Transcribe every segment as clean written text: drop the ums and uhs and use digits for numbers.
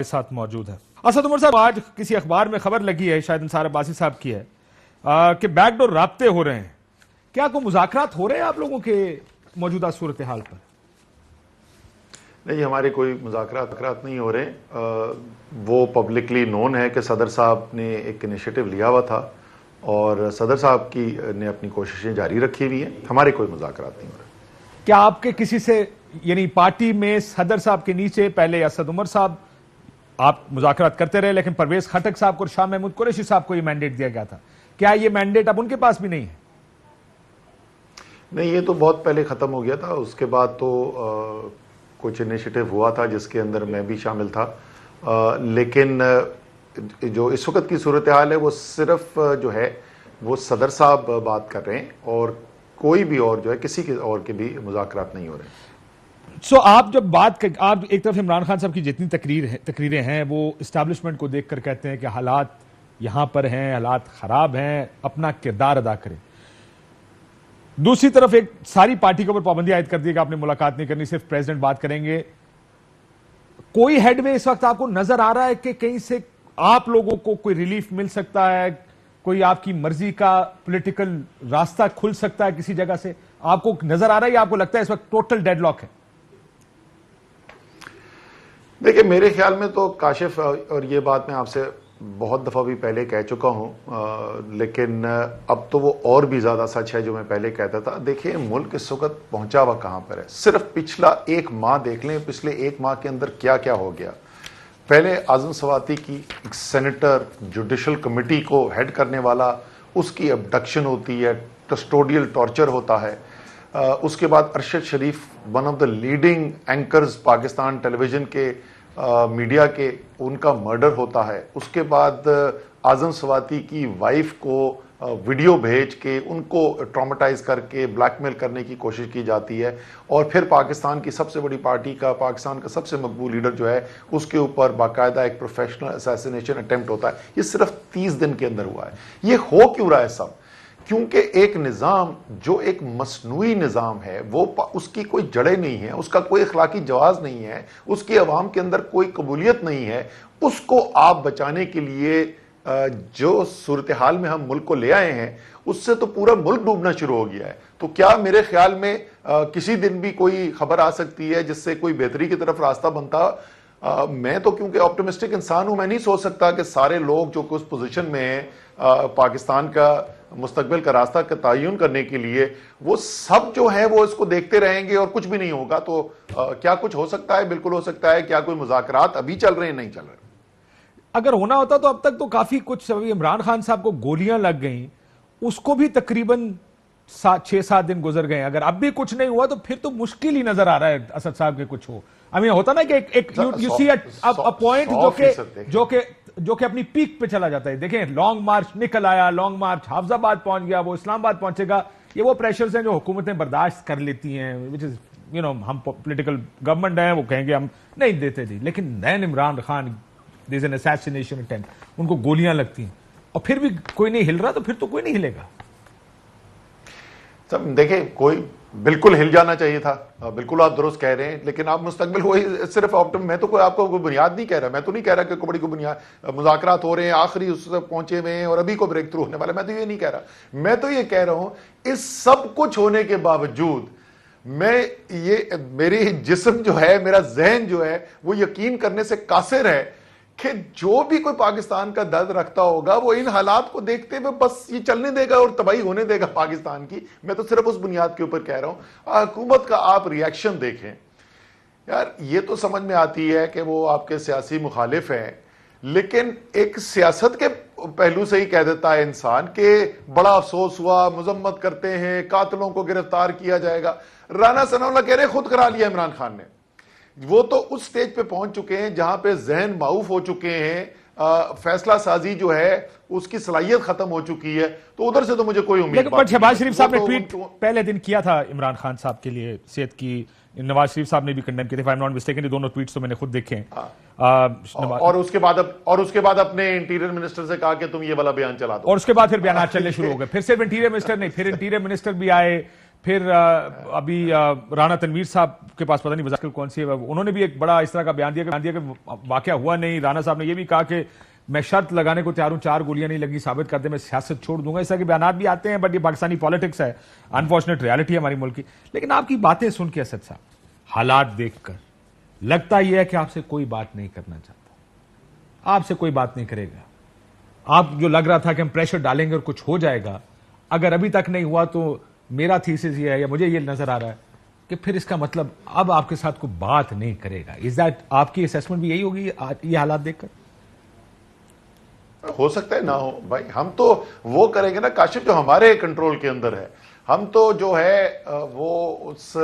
ساتھ موجود ہے اسد عمر صاحب. آج کسی اخبار میں خبر لگی ہے, شاید انصار عباسی صاحب کی ہے, کہ بیک ڈور رابطے ہو رہے ہیں. کیا کوئی مذاکرات ہو رہے ہیں آپ لوگوں کے موجودہ صورتحال پر؟ نہیں, ہمارے کوئی مذاکرات نہیں ہو رہے. وہ پبلکلی نون ہے کہ صدر صاحب نے ایک انیشیٹو لیا ہوا تھا اور صدر صاحب نے اپنی کوششیں جاری رکھی ہوئی ہیں. ہمارے کوئی مذاکرات نہیں ہو رہے. کیا آپ کے کسی سے, یعنی پارٹی میں صدر صاحب کے نیچے پہلے اسد عمر صاحب آپ مذاکرات کرتے رہے, لیکن پرویز خٹک صاحب کو اور شاہ محمود قریشی صاحب کو یہ مینڈیٹ دیا گیا تھا, کیا یہ مینڈیٹ اب ان کے پاس بھی نہیں ہے؟ نہیں, یہ تو بہت پہلے ختم ہو گیا تھا. اس کے بعد تو کچھ انیشیٹو ہوا تھا جس کے اندر میں بھی شامل تھا, لیکن جو اس وقت کی صورتحال ہے وہ صرف جو ہے وہ صدر صاحب بات کر رہے ہیں اور کوئی بھی اور جو ہے کسی کے اور کے بھی مذاکرات نہیں ہو رہے ہیں. آپ جب آپ ایک طرف عمران خان صاحب کی جتنی تقریریں ہیں وہ اسٹیبلشمنٹ کو دیکھ کر کہتے ہیں کہ حالات یہاں پر ہیں, حالات خراب ہیں, اپنا کردار ادا کریں. دوسری طرف ایک ساری پارٹی کے اوپر پابندی عائد کر دی کہ آپ نے ملاقات نہیں کرنی, صرف پریزیڈنٹ بات کریں گے. کوئی ہیڈ وے اس وقت آپ کو نظر آ رہا ہے کہ کہیں سے آپ لوگوں کو کوئی ریلیف مل سکتا ہے, کوئی آپ کی مرضی کا پولیٹیکل راستہ کھل سکتا ہے کسی جگہ سے؟ آپ کو نظر آ رہا ہے یا آپ کو لگتا ہے اس وقت ٹوٹل ڈیڈ لاک ہے؟ دیکھیں, میرے خیال میں تو کاشف, اور یہ بات میں آپ سے بہت دفعہ بھی پہلے کہہ چکا ہوں, لیکن اب تو وہ اور بھی زیادہ سچ ہے جو میں پہلے کہتا تھا. دیکھیں, ملک اس وقت پہنچا ہوا کہاں پر ہے. صرف پچھلا ایک ماہ دیکھ لیں, پچھلے ایک ماہ کے اندر کیا کیا ہو گیا. پہلے اعظم سواتی کی ایک سینیٹر جوڈیشل کمیٹی کو ہیڈ کرنے والا, اس کی ابڈکشن ہوتی ہے, کسٹوڈیل ٹارچر ہوتا ہے. اس کے بعد Arshad Sharif, one of the leading anchors Pakistan television کے میڈیا کے, ان کا مرڈر ہوتا ہے. اس کے بعد اعظم سواتی کی وائف کو ویڈیو بھیج کے ان کو ٹرامیٹائز کر کے بلیک میل کرنے کی کوشش کی جاتی ہے, اور پھر پاکستان کی سب سے بڑی پارٹی کا, پاکستان کا سب سے مقبول لیڈر جو ہے, اس کے اوپر باقاعدہ ایک پروفیشنل اسیسینیشن اٹیمپٹ ہوتا ہے. یہ صرف 30 دن کے اندر ہوا ہے. یہ ہو کیوں رہا ہے سب؟ کیونکہ ایک نظام جو ایک مصنوعی نظام ہے, وہ اس کی کوئی جڑیں نہیں ہیں, اس کا کوئی اخلاقی جواز نہیں ہے, اس کی عوام کے اندر کوئی قبولیت نہیں ہے. اس کو آپ بچانے کے لیے جو صورتحال میں ہم ملک کو لے آئے ہیں, اس سے تو پورا ملک ڈوبنا شروع ہو گیا ہے. تو کیا میرے خیال میں کسی دن بھی کوئی خبر آ سکتی ہے جس سے کوئی بہتری کی طرف راستہ بنتا؟ میں تو کیونکہ آپٹمسٹک انسان ہوں, میں نہیں سوچ سکتا کہ سارے لوگ جو کہ اس پوزیشن میں ہیں پاکستان کا مستقبل کا راستہ کا تعین کرنے کے لیے, وہ سب جو ہیں وہ اس کو دیکھتے رہیں گے اور کچھ بھی نہیں ہوگا. تو کیا کچھ ہو سکتا ہے؟ بالکل ہو سکتا ہے. کیا کوئی مذاکرات ابھی چل رہے ہیں؟ نہیں چل رہے. اگر ہونا ہوتا تو اب تک تو کافی کچھ. عمران خان صاحب کو گولیاں لگ گئیں, اس کو بھی تقریباً 6-7 دن گزر گئے. اگر اب بھی کچھ نہیں ہوا تو پھر تو مشکل ہی نظر آ رہا ہے اسد صاحب کے کچھ ہو. ہوتا نا کہ ایک یو سی اے پوائنٹ جو کہ اپنی پیک پہ چلا جاتا ہے. دیکھیں, لانگ مارچ نکل آیا, لانگ مارچ حافظ آباد پہنچ گیا, وہ اسلام آباد پہنچے گا. یہ وہ پریشرز ہیں جو حکومتیں برداشت کر لیتی ہیں, which is ہم پولیٹیکل گورنمنٹ ہیں, وہ کہیں گے ہم نہیں دیتے جی. لیکن نین Imran Khan, there is an assassination attempt, ان کو گولیاں لگتی ہیں اور پھر بھی کوئی نہیں ہل رہا, تو پھر تو کوئی نہیں ہلے گا. دیکھیں, کوئی بالکل ہل جانا چاہیے تھا. بالکل آپ درست کہہ رہے ہیں, لیکن آپ مستقبل کو صرف میں تو کوئی آپ کو کوئی بنیاد نہیں کہہ رہا. میں تو نہیں کہہ رہا کہ بڑی کوئی بنیاد مذاکرات ہو رہے ہیں, آخری اس تک پہنچے ہوئے ہیں اور ابھی کو بریک تھرو ہونے والا. میں تو یہ نہیں کہہ رہا. میں تو یہ کہہ رہا ہوں, اس سب کچھ ہونے کے باوجود میری جسم جو ہے, میرا ذہن جو ہے, وہ یقین کرنے سے قاصر ہے کہ جو بھی کوئی پاکستان کا درد رکھتا ہوگا وہ ان حالات کو دیکھتے ہوئے بس یہ چلنے دے گا اور تباہی ہونے دے گا پاکستان کی. میں تو صرف اس بنیاد کے اوپر کہہ رہا ہوں. حکومت کا آپ ریاکشن دیکھیں یار, یہ تو سمجھ میں آتی ہے کہ وہ آپ کے سیاسی مخالف ہیں, لیکن ایک سیاست کے پہلو سے ہی کہہ دیتا ہے انسان کہ بڑا افسوس ہوا, مذمت کرتے ہیں, قاتلوں کو گرفتار کیا جائے گا. رانا ثناء اللہ کہہ رہے خود کرا لیا عمران خان نے. وہ تو اس سٹیج پہ پہنچ چکے ہیں جہاں پہ ذہن معاف ہو چکے ہیں, فیصلہ سازی جو ہے اس کی صلاحیت ختم ہو چکی ہے. تو ادھر سے تو مجھے کوئی امید نہیں. لیکن شہباز شریف صاحب نے ٹویٹ پہلے دن کیا تھا عمران خان صاحب کے لیے صحت کی, نواز شریف صاحب نے بھی کنڈیم کیا تھا. I'm not mistaken, یہ دونوں ٹویٹس تو میں نے خود دیکھے ہیں. اور اس کے بعد اپنے انٹیریئر منسٹر سے کہا کہ تم یہ والا بیان چلا دو, اور اس کے بعد پھر بیانات چلنے شروع ہو گئے. پھر صرف انٹیریئر منسٹر نہیں, پھر انٹیریئر منسٹر بھی آئے, پھر ابھی رانا تنویر صاحب کے پاس پتہ نہیں وزارت کون سی ہے، انہوں نے بھی ایک بڑا اس طرح کا بیان دیا کہ واقعہ ہوا نہیں. رانا صاحب نے یہ بھی کہا کہ میں شرط لگانے کو تیار ہوں، 4 گولیاں نہیں لگی ثابت کر دیں میں سیاست چھوڑ دوں گا. اس طرح کے بیانات بھی آتے ہیں، بٹ یہ پاکستانی پالیٹکس ہے، انفارچونیٹ ریالٹی ہے ہماری ملک کی. لیکن آپ کی باتیں سن کے اسد صاحب، حالات دیکھ کر لگتا یہ ہے کہ آپ سے کوئی بات نہیں کرنا چاہتا، آپ سے کوئی بات نہیں کرے گا. آپ جو لگ رہا تھا کہ ہم پریشر ڈالیں گے اور کچھ ہو جائے گا، اگر ابھی تک نہیں ہوا تو میرا تھیسس یہ ہے یا مجھے یہ نظر آ رہا ہے کہ پھر اس کا مطلب اب آپ کے ساتھ کوئی بات نہیں کرے گا. از دیٹ آپ کی اسیسمنٹ بھی یہی ہوگی یہ حالات دیکھ کر؟ ہو سکتا ہے نہ ہو بھائی، ہم تو وہ کریں گے نا کاشف جو ہمارے کنٹرول کے اندر ہے. ہم تو جو ہے وہ اس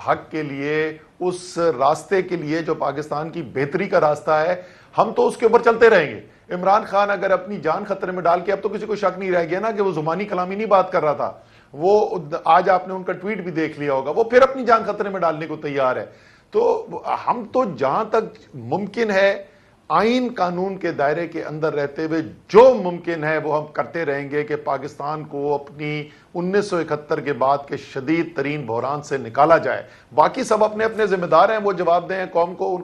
حق کے لیے، اس راستے کے لیے جو پاکستان کی بہتری کا راستہ ہے، ہم تو اس کے اوپر چلتے رہیں گے. عمران خان اگر اپنی جان خطرے میں ڈال کے، اب تو کسی کو شک نہیں رہ گیا نا کہ وہ زبانی کلامی نہیں بات کر رہا تھا، وہ آج آپ نے ان کا ٹویٹ بھی دیکھ لیا ہوگا، وہ پھر اپنی جان خطرے میں ڈالنے کو تیار ہے. تو ہم تو جہاں تک ممکن ہے آئین قانون کے دائرے کے اندر رہتے ہوئے جو ممکن ہے وہ ہم کرتے رہیں گے کہ پاکستان کو اپنی 1971 کے بعد کے شدید ترین بحران سے نکالا جائے. باقی سب اپنے اپنے ذمہ دار ہیں، وہ جواب دیں قوم کو،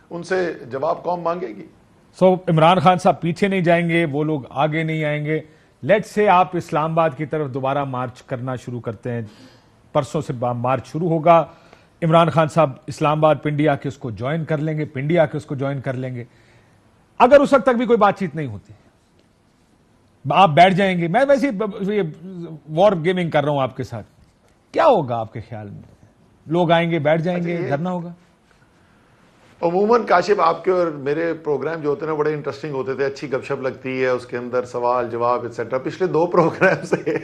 ان سے جواب قوم مانگے گی. سو عمران خان صاحب پیچھے نہیں جائیں گے، وہ لوگ آگے نہیں آئیں گے. لیٹ سے آپ اسلام آباد کی طرف دوبارہ مارچ کرنا شروع کرتے ہیں، پرسوں سے مارچ شروع ہوگا. عمران خان صاحب اسلام آباد پنڈی آ کے اس کو جوائن کر لیں گے، پنڈی آ کے اس کو جوائن کر لیں گے. اگر اس وقت تک بھی کوئی بات چیت نہیں ہوتی، آپ بیٹھ جائیں گے. میں ویسے وار گیمنگ کر رہا ہوں آپ کے ساتھ، کیا ہوگا آپ کے خیال میں؟ لوگ آئیں گے، بیٹھ جائیں گے، دھرنا ہوگا؟ عموماً کاشف آپ کے اور میرے پروگرام جو ہوتے ہیں نا بڑے انٹرسٹنگ ہوتے تھے، اچھی گپ شپ لگتی ہے، اس کے اندر سوال جواب ایٹسٹرا. پچھلے 2 پروگرام سے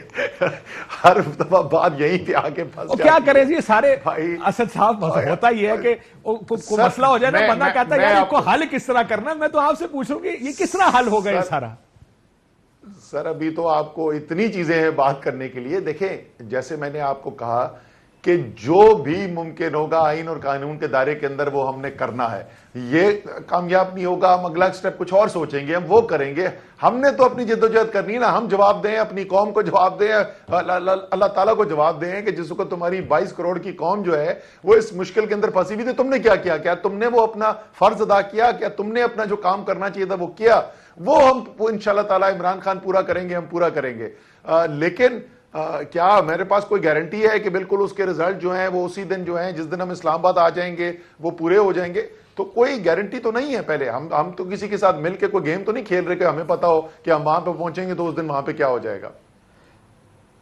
ہر دفعہ بات یہیں پہ آ کے پھنس جاتی ہے. کیا کریں جی سارے اسد صاحب، ہوتا ہی ہے کہ کوئی مسئلہ ہو جائے نا، بندہ کہتا ہے یار اس کو حل کس طرح کرنا. میں تو آپ سے پوچھوں کہ یہ کس طرح حل ہوگا یہ سارا؟ سر ابھی تو آپ کو اتنی چیزیں ہیں بات کرنے کے لیے. دیکھیں جیسے میں نے آپ کو کہا کہ جو بھی ممکن ہوگا آئین اور قانون کے دائرے کے اندر وہ ہم نے کرنا ہے. یہ کامیاب نہیں ہوگا، ہم اگلا سٹیپ کچھ اور سوچیں گے، ہم وہ کریں گے. ہم نے تو اپنی جدوجہد کرنی ہے نا، ہم جواب دیں، اپنی قوم کو جواب دیں، اللہ تعالیٰ کو جواب دیں کہ جس کو تمہاری 22 کروڑ کی قوم جو ہے وہ اس مشکل کے اندر پھنسی ہوئی تھی، تم نے کیا کیا؟ کیا تم نے وہ اپنا فرض ادا کیا؟ کیا تم نے اپنا جو کام کرنا چاہیے تھا وہ کیا؟ وہ ہم انشاءاللہ تعالیٰ عمران خان پورا کریں گے، ہم پورا کریں گے. لیکن کیا میرے پاس کوئی گارنٹی ہے کہ بالکل اس کے رزلٹ جو ہیں وہ اسی دن جو ہیں جس دن ہم اسلام آباد آ جائیں گے وہ پورے ہو جائیں گے؟ تو کوئی گارنٹی تو نہیں ہے. پہلے ہم تو کسی کے ساتھ مل کے کوئی گیم تو نہیں کھیل رہے کہ ہمیں پتا ہو کہ ہم وہاں پہ پہنچیں گے تو اس دن وہاں پہ کیا ہو جائے گا.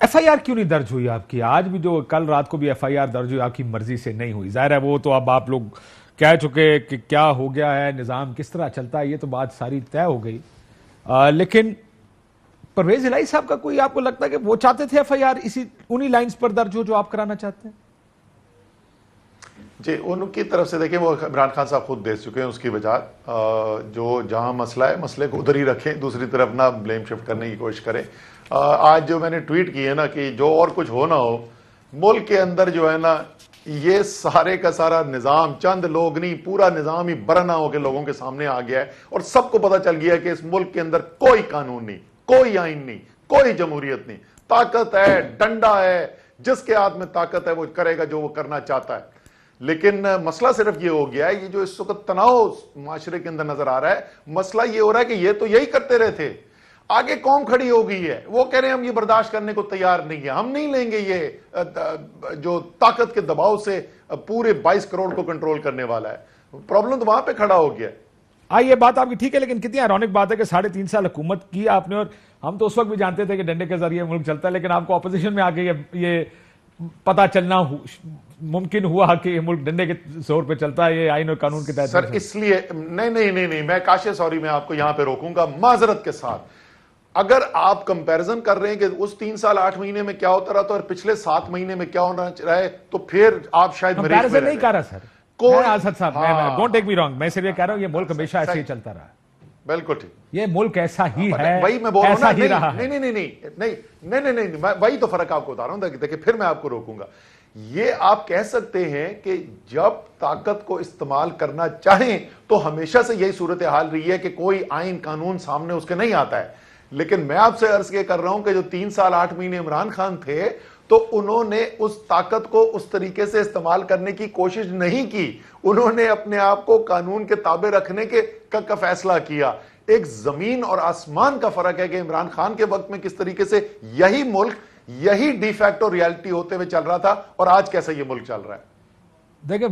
ایف آئی آر کیوں نہیں درج ہوئی آپ کی؟ آج بھی جو کل رات کو بھی ایف آئی آر درج ہوئی آپ کی مرضی سے نہیں ہوئی. ظاہر ہے وہ تو اب آپ لوگ کہہ چکے کہ کیا ہو گیا ہے، نظام کس طرح چلتا ہے، یہ تو بات ساری طے ہو گئی. لیکن پرویز الہی صاحب کا کوئی آپ کو لگتا ہے کہ وہ چاہتے تھے ایف آئی آر انہی لائنز پر درج ہو جو آپ کرانا چاہتے ہیں؟ جی ان کی طرف سے دیکھیں وہ عمران خان صاحب خود دے چکے ہیں اس کی وجہ. جو جہاں مسئلہ ہے مسئلے کو ادھر ہی رکھیں، دوسری طرف نہ بلیم شفٹ کرنے کی کوشش کریں. آج جو میں نے ٹویٹ کی ہے نا کہ جو اور کچھ ہو نہ ہو، ملک کے اندر جو ہے نا یہ سارے کا سارا نظام چند لوگ نہیں، پورا نظام ہی برہنہ ہو کے لوگوں کے سامنے آ گیا ہے اور سب کو پتہ چل گیا ہے کہ اس ملک کے اندر کوئی قانون نہیں، کوئی آئین نہیں، کوئی جمہوریت نہیں. طاقت ہے، ڈنڈا ہے، جس کے ہاتھ میں طاقت ہے وہ کرے گا جو وہ کرنا چاہتا ہے. لیکن مسئلہ صرف یہ ہو گیا ہے، یہ جو اس وقت تناؤ معاشرے کے اندر نظر آ رہا ہے، مسئلہ یہ ہو رہا ہے کہ یہ تو یہی کرتے رہے تھے. آگے قوم کھڑی ہو گئی ہے، وہ کہہ رہے ہیں ہم یہ برداشت کرنے کو تیار نہیں ہے، ہم نہیں لیں گے یہ جو طاقت کے دباؤ سے پورے 22 کروڑ کو کنٹرول کرنے والا ہے. پرابلم تو وہاں پہ کھڑا ہو گیا. یہ بات آپ کی ٹھیک ہے، لیکن کتنی ایرونک بات ہے کہ 3.5 سال حکومت کی آپ نے، اور ہم تو اس وقت بھی جانتے تھے کہ ڈنڈے کے ذریعے ملک چلتا ہے، لیکن آپ کو اپوزیشن میں آ کے یہ پتا چلنا ممکن ہوا کہ یہ ملک ڈنڈے کے زور پہ چلتا ہے، یہ آئین اور قانون کے تحت. سر اس لیے نہیں میں کاشف سوری میں آپ کو یہاں پہ روکوں گا معذرت کے ساتھ. اگر آپ کمپیرزن کر رہے ہیں کہ اس 3 سال 8 مہینے میں کیا ہوتا رہا تو اور پچھلے 7 مہینے میں کیا ہونا رہا ہے، تو پھر آپ شاید مریض میں نہیں کر رہا. سر اسد صاحب ڈونٹ ٹیک می رانگ، میں صرف یہ کہہ رہا ہوں یہ ملک ہمیشہ ایسے ہی چلتا رہا. بالکل ٹھیک، یہ ملک ایسا ہی ہے، وہی میں بول رہا ہوں. نہیں وہی تو فرق آپ کو بتا رہا ہوں. دیکھیں پھر میں آپ کو روکوں گا. یہ آپ کہہ سکتے ہیں کہ جب طاقت کو استعمال کرنا چاہیں تو ہمیشہ سے یہی صورتحال رہی ہے کہ کوئی آئین قانون سامنے اس کے نہیں آتا ہے. لیکن میں آپ سے عرض یہ کر رہا ہوں کہ جو 3 سال 8 مہینے عمران خان تھے تو انہوں نے اس طاقت کو اس طریقے سے استعمال کرنے کی کوشش نہیں کی. انہوں نے اپنے آپ کو قانون کے تابع رکھنے کا فیصلہ کیا. ایک زمین اور آسمان کا فرق ہے کہ عمران خان کے وقت میں کس طریقے سے یہی ملک یہی ڈی فیکٹو ریالٹی ہوتے ہوئے چل رہا تھا اور آج کیسے یہ ملک چل رہا ہے. دیکھیں